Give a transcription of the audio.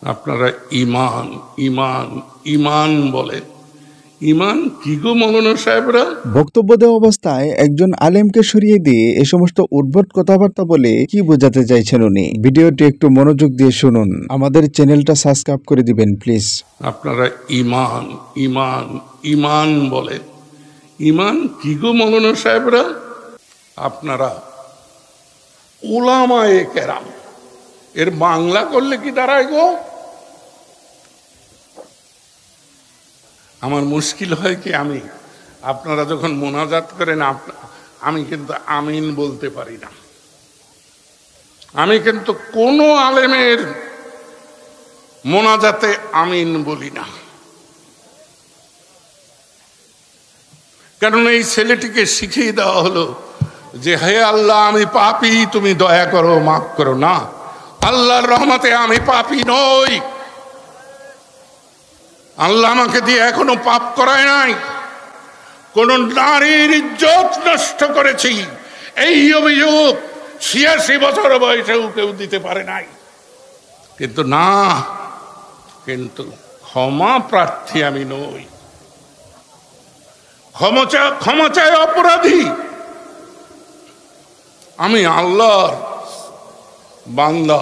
আপনারা ইমান ইমান ইমান বলে, ইমান কি গো মৌলানা সাহেবরা? বক্তব্য দেওয়া অবস্থায় একজন আলেমকে সরিয়ে দিয়ে এ সমস্ত উদ্ভট কথাবার্তা বলে কি বোঝাতে চাইছেন উনি? ভিডিওটি একটু মনোযোগ দিয়ে শুনুন, আমাদের চ্যানেলটা সাবস্ক্রাইব করে দিবেন প্লিজ। আপনারা ইমান ইমান ইমান বলে, ইমান কি গো মৌলানা সাহেবরা? আপনারা উলামায়ে কেরাম এর বাংলা করলে কি দাঁড়ায় গো? আমার মুশকিল হয় কি, আপনারা যখন মোনাজাত করেন আমি কিন্তু আমিন বলতে পারি না। আমি কিন্তু কোনো আলেমের মোনাজাতে আমিন বলি না, কারণ এই ছেলেটিকে শিখিয়ে দেওয়া হলো যে হে আল্লাহ আমি পাপী, তুমি দয়া করো, মাফ করো। না, আল্লাহর রহমতে আমি পাপী নই। আল্লাহ আমাকে দিয়ে এখনো পাপ করায় নাই। কোন নারীর ইজ্জত নষ্ট করেছি এই অভিযোগ ৮৬ বছর বয়সেও কেউ দিতে পারে নাই। কিন্তু ক্ষমা প্রার্থী আমি নই। ক্ষমা চায় অপরাধী। আমি আল্লাহর বান্দা।